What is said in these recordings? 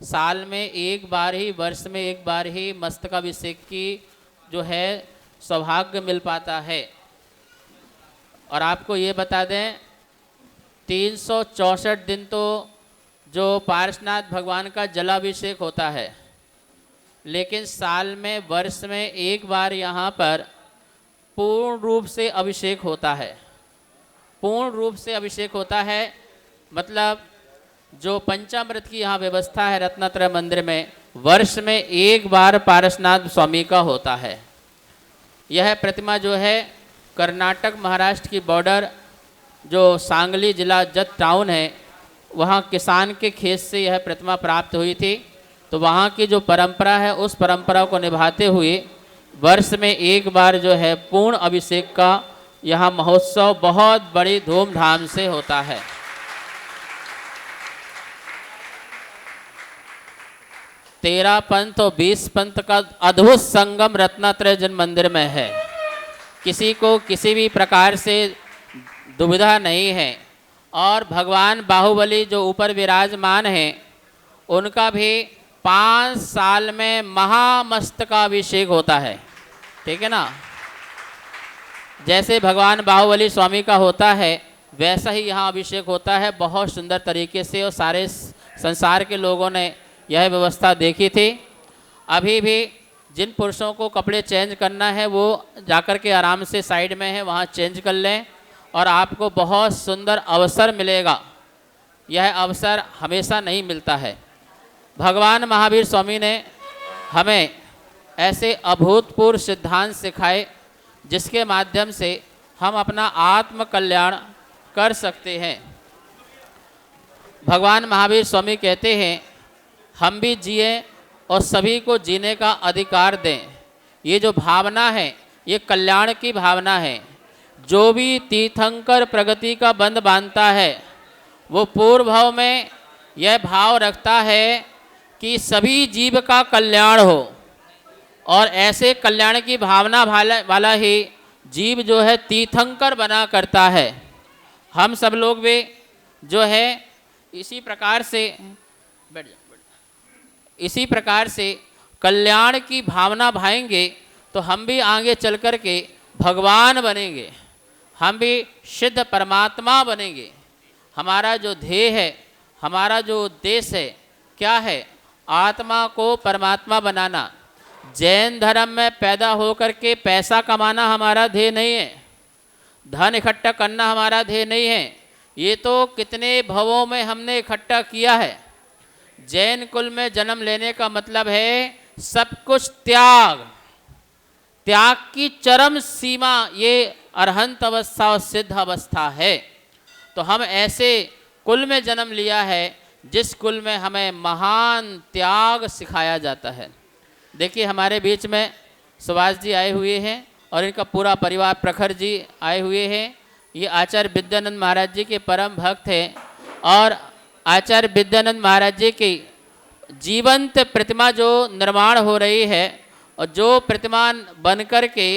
साल में एक बार ही, वर्ष में एक बार ही मस्तकाभिषेक की जो है सौभाग्य मिल पाता है। और आपको ये बता दें 364 दिन तो जो पार्श्वनाथ भगवान का जलाभिषेक होता है, लेकिन साल में, वर्ष में एक बार यहाँ पर पूर्ण रूप से अभिषेक होता है। पूर्ण रूप से अभिषेक होता है मतलब जो पंचामृत की यहाँ व्यवस्था है रत्नात्रय मंदिर में, वर्ष में एक बार पारसनाथ स्वामी का होता है। यह प्रतिमा जो है कर्नाटक महाराष्ट्र की बॉर्डर जो सांगली जिला जत टाउन है, वहाँ किसान के खेत से यह प्रतिमा प्राप्त हुई थी। तो वहाँ की जो परंपरा है उस परंपरा को निभाते हुए वर्ष में एक बार जो है पूर्ण अभिषेक का यहाँ महोत्सव बहुत बड़ी धूमधाम से होता है। तेरह पंथ और 20 पंथ का अद्भुत संगम रत्नात्रय जन मंदिर में है। किसी को किसी भी प्रकार से दुविधा नहीं है। और भगवान बाहुबली जो ऊपर विराजमान हैं, उनका भी 5 साल में महामस्तकाभिषेक होता है। ठीक है ना। जैसे भगवान बाहुबली स्वामी का होता है वैसा ही यहाँ अभिषेक होता है बहुत सुंदर तरीके से। और सारे संसार के लोगों ने यह व्यवस्था देखी थी। अभी भी जिन पुरुषों को कपड़े चेंज करना है वो जाकर के आराम से साइड में है वहाँ चेंज कर लें और आपको बहुत सुंदर अवसर मिलेगा। यह अवसर हमेशा नहीं मिलता है। भगवान महावीर स्वामी ने हमें ऐसे अभूतपूर्व सिद्धांत सिखाए जिसके माध्यम से हम अपना आत्म कल्याण कर सकते हैं। भगवान महावीर स्वामी कहते हैं हम भी जिए और सभी को जीने का अधिकार दें। ये जो भावना है ये कल्याण की भावना है। जो भी तीर्थंकर प्रगति का बंध बांधता है वो पूर्व भाव में यह भाव रखता है कि सभी जीव का कल्याण हो, और ऐसे कल्याण की भावना वाला ही जीव जो है तीर्थंकर बना करता है। हम सब लोग भी जो है इसी प्रकार से कल्याण की भावना भाएंगे तो हम भी आगे चल कर के भगवान बनेंगे, हम भी सिद्ध परमात्मा बनेंगे। हमारा जो ध्येय है, हमारा जो उद्देश्य है क्या है? आत्मा को परमात्मा बनाना। जैन धर्म में पैदा होकर के पैसा कमाना हमारा ध्येय नहीं है, धन इकट्ठा करना हमारा ध्येय नहीं है। ये तो कितने भवों में हमने इकट्ठा किया है। जैन कुल में जन्म लेने का मतलब है सब कुछ त्याग, त्याग की चरम सीमा ये अरहंत अवस्था और सिद्ध अवस्था है। तो हम ऐसे कुल में जन्म लिया है जिस कुल में हमें महान त्याग सिखाया जाता है। देखिए हमारे बीच में सुभाष जी आए हुए हैं और इनका पूरा परिवार, प्रखर जी आए हुए हैं। ये आचार्य विद्यानंद महाराज जी के परम भक्त हैं और आचार्य विद्यानंद महाराज जी की जीवंत प्रतिमा जो निर्माण हो रही है और जो प्रतिमा बनकर के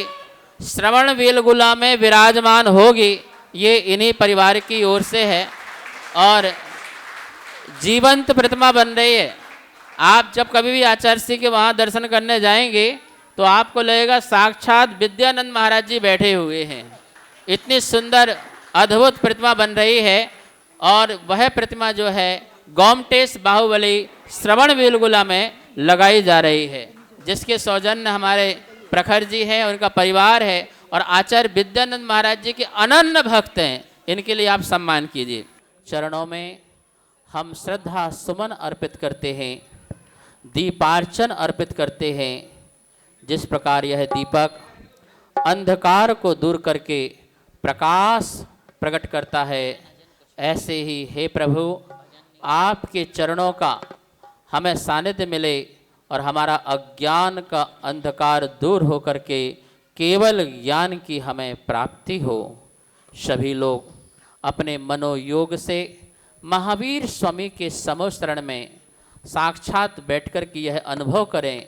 श्रवण बेलगुला में विराजमान होगी, ये इन्हीं परिवार की ओर से है और जीवंत प्रतिमा बन रही है। आप जब कभी भी आचार्य श्री के वहाँ दर्शन करने जाएंगे तो आपको लगेगा साक्षात विद्यानंद महाराज जी बैठे हुए हैं। इतनी सुंदर अद्भुत प्रतिमा बन रही है। और वह प्रतिमा जो है गोमटेश बाहुबली श्रवण बेलगुला में लगाई जा रही है, जिसके सौजन्य हमारे प्रखर जी हैं, उनका परिवार है और आचार्य विद्यानंद महाराज जी के अनन्य भक्त हैं। इनके लिए आप सम्मान कीजिए। चरणों में हम श्रद्धा सुमन अर्पित करते हैं, दीपार्चन अर्पित करते हैं। जिस प्रकार यह दीपक अंधकार को दूर करके प्रकाश प्रकट करता है, ऐसे ही हे प्रभु आपके चरणों का हमें सानिध्य मिले और हमारा अज्ञान का अंधकार दूर हो करके केवल ज्ञान की हमें प्राप्ति हो। सभी लोग अपने मनोयोग से महावीर स्वामी के समोशरण में साक्षात बैठकर के यह अनुभव करें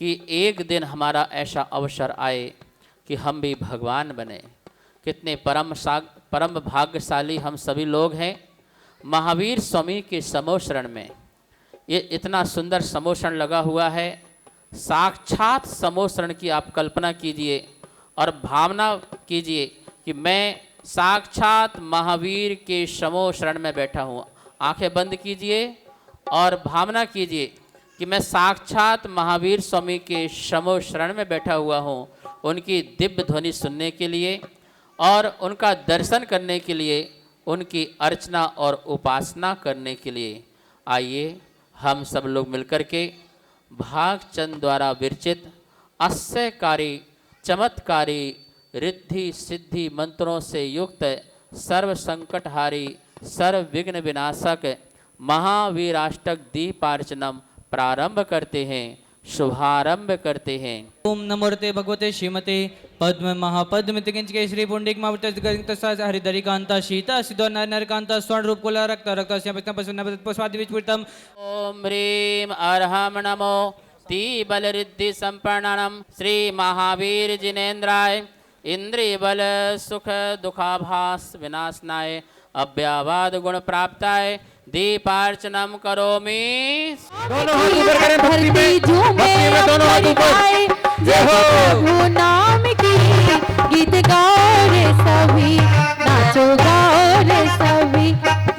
कि एक दिन हमारा ऐसा अवसर आए कि हम भी भगवान बने। कितने परम भाग्यशाली हम सभी लोग हैं महावीर स्वामी के समोशरण में। ये इतना सुंदर समोषण लगा हुआ है। साक्षात समोषण की आप कल्पना कीजिए और भावना कीजिए कि मैं साक्षात महावीर के समोषण में बैठा हूँ। आंखें बंद कीजिए और भावना कीजिए कि मैं साक्षात महावीर स्वामी के समोषण में बैठा हुआ हूँ, उनकी दिव्य ध्वनि सुनने के लिए और उनका दर्शन करने के लिए, उनकी अर्चना और उपासना करने के लिए। आइए हम सब लोग मिलकर के भागचंद द्वारा विरचित आश्चर्यकारी चमत्कारी रिद्धि सिद्धि मंत्रों से युक्त सर्व संकटहारी सर्व विघ्न विनाशक महावीराष्टक दीपार्चनम प्रारंभ करते हैं, शुभारंभ करते हैं। ओम नमोते भगवते श्रीमते पद्म महापद्मित किंचके श्री पुंडिक मावृत हरिधरिकांता शीता सिद्धो नरकांता स्वर्ण रूप कुल रक्त रक्त पुष्पादि विचपूर्तम। ओम ह्रीम अर्हम नमो ती बल रिद्धि संपन्नम श्री महावीर जिनेन्द्राय इंद्रिय बल सुख दुखाभास विनाशनाय अव्यावाद गुण प्राप्ताय दीपार्चनम करोमि। दोनों हाथ ऊपर करें भक्ति में दोनों हाथ ऊपर। जय हो प्रभु नाम की गीत गाओ रे सभी, नाचो गाओ रे सभी,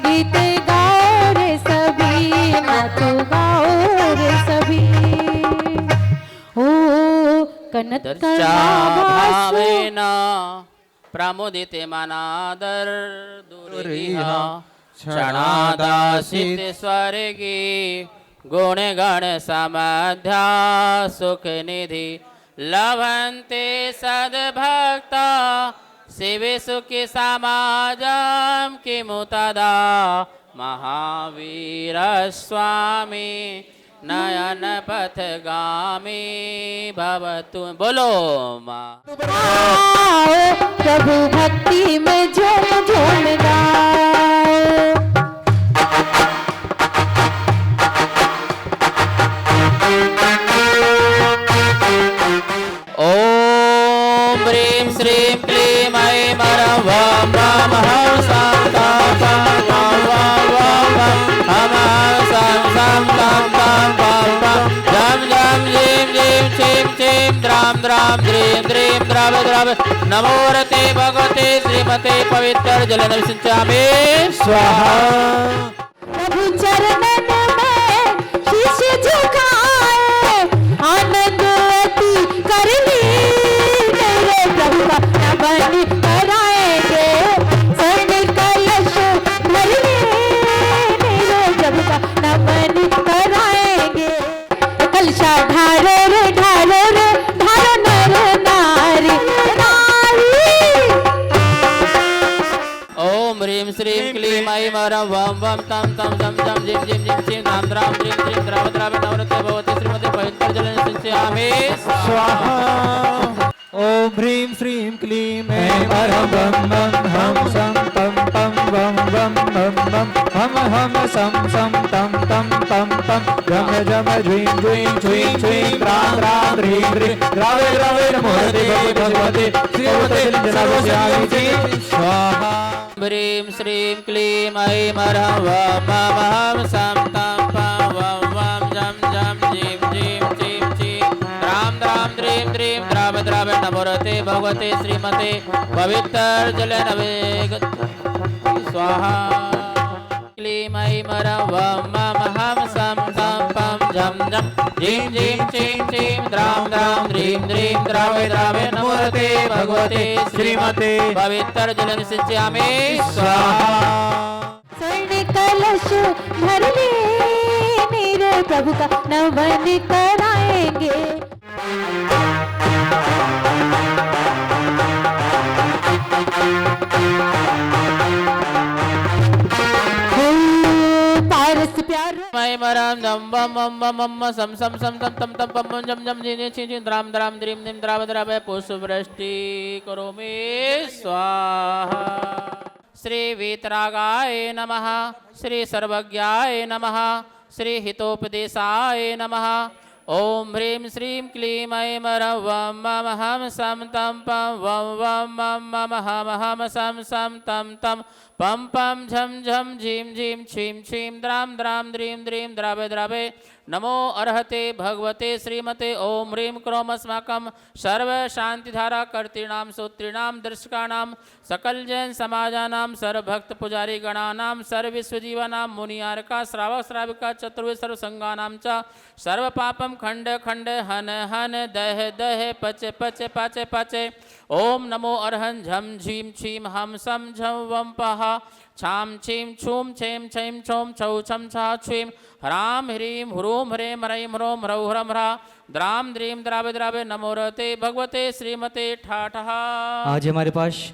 गीत गाओ रे सभी, नाचो गाओ रे सभी। ओ कनक भावेन प्रमुदिते मनादर दुरिहा क्षणादासित स्वर्गी गुण गण समध्या सुख निधि लभन्ते सद्भक्ता शिवे सुखी समाजम किमुतदा महावीर स्वामी नयन पथगामी भवतु। बोलो माँ। आओ प्रभु भक्ति में झूम झूम गाओ। ओम ह्रीं श्रीं क्लीं ऐं मरं वं वं हं सं तं तं वं वं वं वं हं सं सं तं तं वं वं झं झं झीं झीं छीं छीं द्रां द्रां द्रीं द्रीं द्रव द्रव नमोरते भगवते श्रीमते पवित्र जल सिंचामि स्वाहा। प्रभु चरणन में शीश झुकाए आनंद अति कर ली, मेरे प्रभु का नमन कराएंगे स्वर्ण कलश भर ली, मेरे प्रभु का नमन कराएंगे। कलशा ढारो रे ढारो रे ढारो नर नारी नारी। ओम ह्रीं श्रीं क्लीं ऐं मरं वं वं तं तं झं झं झीं झीं झीं छीं द्रां द्रां द्रीं द्रीं द्रव द्रव नमोरते भगवते श्रीमते पवित्र जल सिंचामि स्वाहा। ओम ह्रीं श्रीं क्लीं ऐं मरं वं वं हं सं तं तं वं वं वं वं हं सं सं तं तं तं तं झं झं झ्रीं झ्रीं छुईं छुईं द्रां द्रां द्रीं द्रीं द्रावे द्रावे नमोरते भगवते श्रीमते जलावस्यामि स्वाहा। ह्रीं श्रीं क्लीं ऐं मरं वं वं हं सं तं तं वं वं झं झं झीं झीं छीं छीं द्रां द्रां द्रीं द्रीं द्रव द्रव नमोरते भगवते श्रीमते पवित्र जल स्वाहा। क्लीं ऐं मरं वं वं हं सं तं तं झं झं झीं झीं छीं छीं द्रां द्रां द्रीं द्रीं द्रव द्रव नमोरते भगवते श्रीमते पवित्र जल सिंचामि स्वाहा। स्वर्ण कलश भर ले, मेरे प्रभु का नमन कराएंगे। पारस प्यार मैं मरं दम बम बम बम बम सम सम सम तम तम तम पम जम जम जी छी छी द्राम द्राम द्रीम द्रीम द्राव द्राव पुष्पवृष्टि करोमि स्वाहा। श्री वीतरागाय नमः, श्री सर्वज्ञाय नमः, श्री हितोपदेशाय नमः, ओम ह्रीं श्रीं क्लीं ऐं मरं वं मम हम सम तम पम वं वं मम मम हम सम सम तम तम पम पम झम झम झीं झीं छीं छीं द्रां द्रां द्रीं द्रीं द्रावे द्रावे नमो अर्हते भगवते श्रीमते ओम ह्रीं क्रोम अस्माकं सर्व शांतिधारा कर्तॄणां सूत्रीणां दर्शकानां सकल जैन समाजानां सर्वभक्त पुजारी गणानां सर्व विश्वजीवानां मुनियारका श्रावक श्राविका चतुर्वेद सर्व संगानां च सर्व पापम खंड खंड हन हन दह दह पच पच पाचे पाचे ओम नमो अर्हं झम झीं छीं हम सम झम वम पहा छाम छीं छूम छेम छैम छौम छौ छम छा छीं ह्रां ह्रीं ह्रूं ह्रें ह्रैं ह्रौं ह्रौ ह्रं ह्रा द्रां द्रीं द्रावे द्रावे नमो रहते भगवते श्रीमते ठाठहा। आज हमारे पास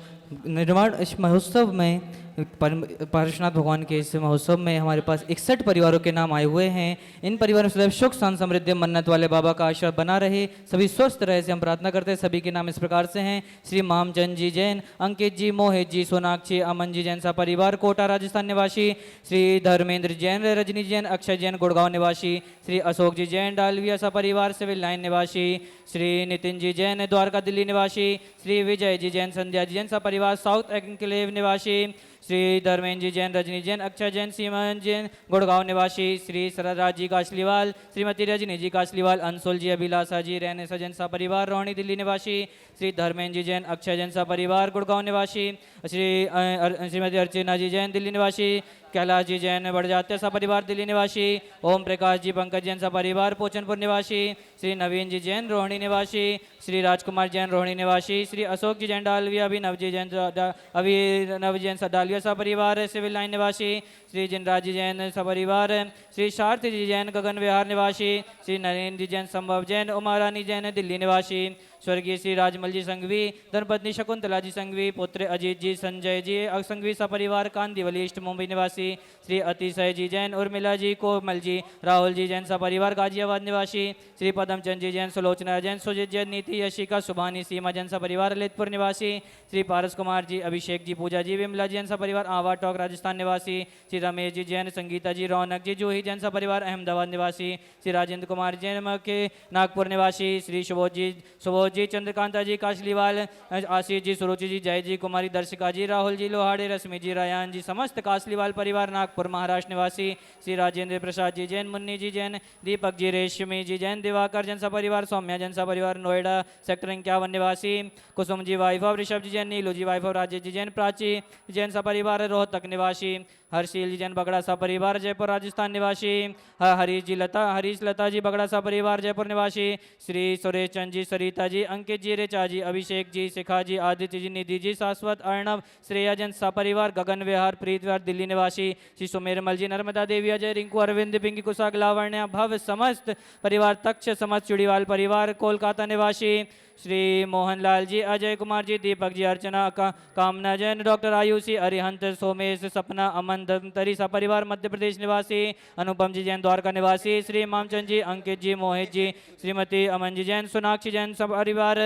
निर्माण इस महोत्सव में पार्श्वनाथ भगवान के इस महोत्सव में हमारे पास 61 परिवारों के नाम आए हुए हैं। इन परिवारों में सदैव सुख शांति समृद्धि मन्नत वाले बाबा का आशीर्वाद बना रहे, सभी स्वस्थ रहे से हम प्रार्थना करते हैं। सभी के नाम इस प्रकार से हैं: श्री मामचंद जी जैन, अंकित जी, मोहित जी, सोनाक्षी, अमन जी जैन सा परिवार कोटा राजस्थान निवासी, श्री धर्मेंद्र जैन, रजनी जैन, अक्षय जैन गुड़गांव निवासी, श्री अशोक जी जैन डालविया सा परिवार सिविल लाइन निवासी, श्री नितिन जी जैन द्वारका दिल्ली निवासी, श्री विजय जी जैन संध्या जी जैन सा परिवार साउथ एनक्लेव निवासी, श्री धर्मेंद्र जी जैन, रजनी जैन, अक्षय जैन, सीमन जैन गुड़गांव निवासी, श्री सरराज जी काशलीवाल, श्रीमती रजनी जी काशलीवाल, अंशुल जी, अभिलाषा जी रहने सजन सा परिवार रोहिणी दिल्ली निवासी, श्री धर्मेंद्र जी जैन, अक्षय जैन सा परिवार गुड़गांव निवासी, श्रीमती अर्चना जी जैन दिल्ली निवासी, कैलाश जी जैन बड़जात्या सा परिवार दिल्ली निवासी, ओम प्रकाश जी पंकज जैन सा परिवार पोचनपुर निवासी, श्री नवीन जी जैन रोहिणी निवासी, श्री राजकुमार जैन रोहिणी निवासी, श्री अशोक जी जैन डालविया, अभिनव जी जैन अभिनव जैन सा डालविया सा परिवार सिविल लाइन निवासी, श्री जिनराज जी जैन सा परिवार, श्री शारथी जी जैन गगन विहार निवासी, श्री नरेंद्र जी जैन संभव जैन, उमा रानी जैन दिल्ली निवासी, स्वर्गीय श्री राजमल जी संघवी, धर्मपत्नी शकुंतला जी संघवी, पुत्र अजीत जी, संजय जी संघवी सा परिवार कांदिवली ईस्ट मुंबई निवासी, श्री अतिशय जी जैन, उर्मिला जी, कोमल जी, राहुल जी जैन सा परिवार गाजियाबाद निवासी, श्री पदमचंद जी जैन, सुलोचना जैन, सुजित जैन, नीति, यशिका, सुभानी, सीमा जैन सा परिवार ललितपुर निवासी, श्री पारस कुमार जी, अभिषेक जी, पूजा जी, विमला जैन सा परिवार आवा टॉक राजस्थान निवासी, श्री रमेश जी जैन, संगीता जी, रौनक जी, जूही जैन सा परिवार अहमदाबाद निवासी, श्री राजेंद्र कुमार जैन के नागपुर निवासी, श्री सुबोध जी, चंद्रकांता जी काशलीवाल, आशीष जी, सुरुचि जी, जय जी, कुमारी दर्शिका जी, राहुल जी लोहाड़े, रश्मि जी, रायान जी, समस्त काशलीवाल परिवार नागपुर महाराष्ट्र निवासी, श्री राजेंद्र प्रसाद जी जैन, मुन्नी जी जैन, दीपक जी, रेशमी जी जैन, दिवाकर जैन सा परिवार, सौम्या जैन सा परिवार नोएडा सेक्टर 51 निवासी, Kusum ji wife of Rishabh ji Jain, Neelu ji wife of Rajesh ji Jain, Prachi Jain सा परिवार रोहतक निवासी, हर्षील जी जैन बगड़ा सा परिवार जयपुर राजस्थान निवासी, हरीश लता जी बगड़ा सा परिवार जयपुर निवासी, श्री सुरेश चंद जी, सरिता जी, अंकित जी, रेचा जी, अभिषेक जी, शिखा जी, आदित्य जी, निधि जी, शाश्वत, अर्णव, श्रेया जैन सा परिवार गगन विहार प्रीत विहार दिल्ली निवासी, श्री सुमेरमल जी, नर्मदा देवी, अजय, रिंकू, अरविंद, पिंकी, कुशाग, लावण्य, भव, समस्त परिवार, तक्ष, समस्त चुड़ीवाल परिवार कोलकाता निवासी, श्री मोहनलाल जी, अजय कुमार जी, दीपक जी, अर्चना कामना जैन, डॉक्टर आयुषी, अरिहंत, सोमेश, सपना, अमन, धमतरी सा परिवार मध्य प्रदेश निवासी, अनुपम जी जैन द्वारका निवासी, श्री मामचंद जी, अंकित जी, मोहित जी, श्रीमती अमन जी जैन, सोनाक्षी जैन सब परिवार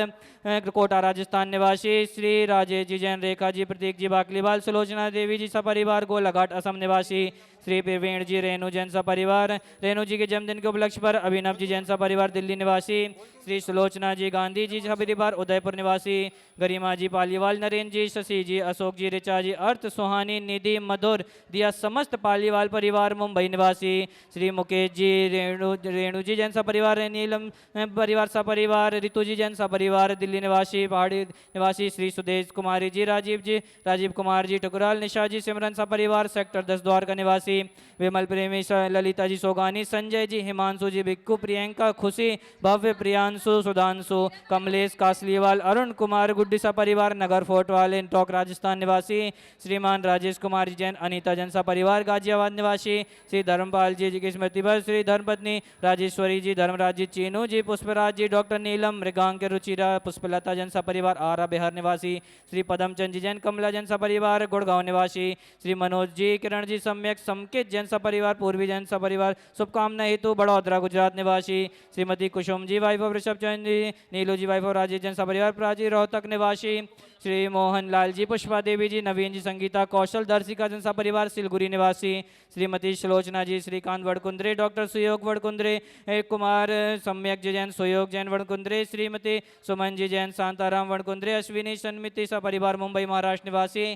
कोटा राजस्थान निवासी, श्री राजेश जी जैन, रेखा जी, प्रतीक जी बाकलीवाल, सुलोचना देवी जी सपरिवार गोलाघाट असम निवासी, श्री प्रवीण जी, रेणु जैन सा परिवार, रेणु जी के जन्मदिन के उपलक्ष्य पर अभिनव जी जैन सा परिवार दिल्ली निवासी, श्री सुलोचना जी, गांधी जी परिवार उदयपुर निवासी, गरिमा जी पालीवाल, नरेंद्र जी, शशि जी, अशोक जी, ऋचा जी, अर्थ, सुहानी, निधि, मधुर, दिया समस्त पालीवाल परिवार मुंबई निवासी, श्री मुकेश जी, रेणु जी जैन सा परिवार, नीलम परिवार सा परिवार, ऋतु जी जैन सा परिवार दिल्ली निवासी, पहाड़ी निवासी, श्री सुदेश कुमारी जी, राजीव कुमार जी, टुकराल, निशा जी, सिमरन सा परिवार सेक्टर 10 द्वारका निवासी, विमल प्रेमी, ललिता जी सोगानी, संजय जी, हिमांशु जी, बिक्कू, प्रियंका, खुशी, भव्य, प्रियांशु, सुधांशु, कमलेश कासलीवाल, अरुण कुमार, गुड्डी सा परिवार नगर फोर्ट वाले टॉक राजस्थान निवासी, श्रीमान राजेश कुमार जी जैन, अनीता जैन सा परिवार गाजियाबाद निवासी, श्री धर्मपाल जी की स्मृति पर श्री धर्मपत्नी राजेश्वरी जी, धर्मराज जी, चीनू जी, पुष्पराज जी, डॉक्टर नीलम, मृगांक, रुचिरा, पुष्पलता जैन सा परिवार आरा बिहार निवासी, श्री पदमचंद जी जैन, कमला जैन सा परिवार गुड़गांव निवासी, श्री मनोज जी, किरण जी, सम्यक अंकित जैन सपरिवार, पूर्वी जैन सपरिवार, शुभकामना हेतु बड़ौदरा गुजरात निवासी Shrimati Kusum ji wife of Rishabh Jain ji, Neelu ji wife of Rajesh Jain सपरिवार प्राची रोहतक निवासी श्री मोहन लाल जी, पुष्पा देवी जी, नवीन जी, संगीता कौशल दर्शिका जैन सपरिवार सिलगुरी निवासी श्रीमती श्लोचना जी, श्रीकांत वड़कुंद्रे, डॉक्टर सुयोग वड़कुंद्रे, कुमार सम्यक जी जैन, सुयोग जैन वड़कुंद्रे, श्रीमती सुमन जी जैन, शांताराम वड़कुंद्रे, अश्विनी सन्मिति सपरिवार मुंबई महाराष्ट्र निवासी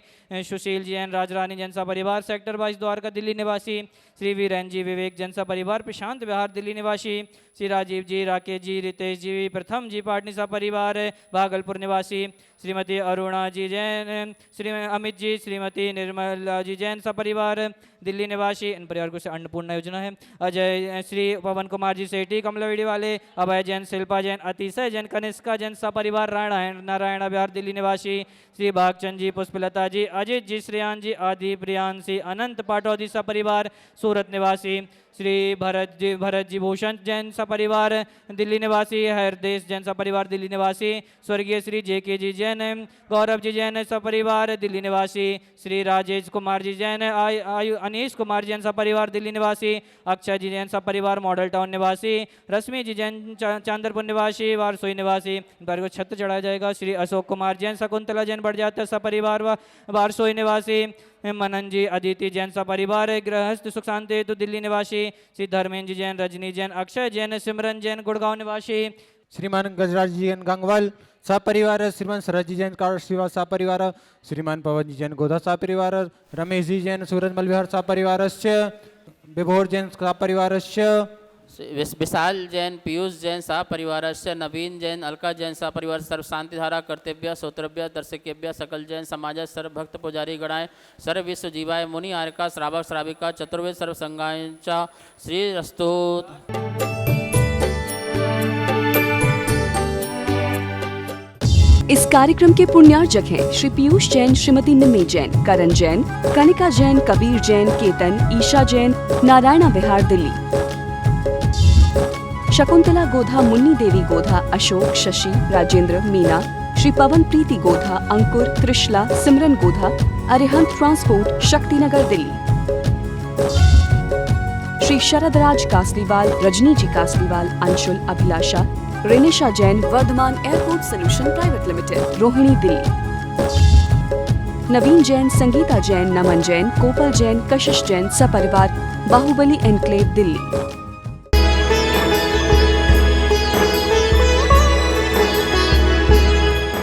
सुशील जी जैन, राजरानी जैन सपरिवार सेक्टर 22 द्वारका दिल्ली निवासी श्री वीरेन जी, विवेक जैन सपरिवार प्रशांत विहार दिल्ली निवासी श्री राजीव जी, राकेश जी, रितेश जी, प्रथम जी पाटनी सपरिवार भागलपुर निवासी श्रीमती अरुणा जी जैन, श्री अमित जी, श्रीमती निर्मला जी जैन सपरिवार दिल्ली निवासी, इन परिवार को से अन्नपूर्णा योजना है। अजय श्री पवन कुमार जी सेठी कमलवेड़ी वाले, अभय जैन, शिल्पा जैन, अतिशय जैन, कनिष्का जैन सपरिवार नारायण बिहार दिल्ली निवासी श्री भागचंद जी, पुष्पलता जी, अजित जी, श्रेयान जी, आदि प्रियांशी, अनंत पाटौदी सपरिवार सूरत निवासी श्री भरत जी भूषण जैन सपरिवार दिल्ली निवासी, हरदेश जैन सपरिवार दिल्ली निवासी, स्वर्गीय श्री JK जी जैन, गौरव जी जैन सपरिवार दिल्ली निवासी, श्री राजेश कुमार जी जैन, अनीश कुमार जैन सपरिवार दिल्ली निवासी, अक्षय जी जैन सपरिवार मॉडल टाउन निवासी, रश्मि जी जैन चांदरपुर निवासी, वारसोई निवासी, पर को छत्र चढ़ाया जाएगा। श्री अशोक कुमार जैन, शकुंतला जैन बढ़ सपरिवार वारसोई निवासी, मनन जी, अदिति जैन सपरिवार गृहस्थ सुख शांति हेतु दिल्ली निवासी, श्री धर्मेंद्र जी जैन, रजनी जैन, अक्षय जैन, सिमरन जैन गुड़गांव निवासी, श्रीमान गजराज जी जैन गंगवाल सपरिवार, श्रीमान शरद जी जैन कार शिवा सपरिवार, श्रीमान पवन जी जैन गोधा सपरिवार, रमेश जी जैन सूरज मलविहार सपरिवारस्य, विभोर जैन सपरिवारस्य, विशाल जैन, पीयूष जैन सपरिवारस्य, नवीन जैन, अलका जैन सपरिवार, सर्व शांतिधारा कर्तव्य श्रोतव्य दर्शकेभ्य सकल जैन समाज, सर्व भक्त पुजारी गणाय, सर्व विश्व जीवाय, मुनि आर्यका श्रावक श्राविका चतुर्वेद सर्व संगायचा श्री रस्तोत। इस कार्यक्रम के पुण्यार्जक हैं Shri Piyush Jain, Shrimati Nimmi Jain, Karan Jain, Kanika Jain, Kabir Jain, Ketan, Isha Jain, Narayana Vihar Delhi, Shakuntala Godha, Munni Devi Godha, Ashok, Shashi, Rajendra, Meena, Shri Pawan Preeti Godha, Ankur, Trishala, Simran Godha, Arihant transport, Shaktinagar Delhi, Shri Sharadraj Kasliwal, Rajni ji Kasliwal, Anshul, Abhilasha, Renisha Jain, Vardhman airport solution private limited, Rohini Delhi, Naveen Jain, Sangeeta Jain, Naman Jain, Kopal Jain, कशिश जैन सपरिवार बाहुबली एनक्लेव दिल्ली।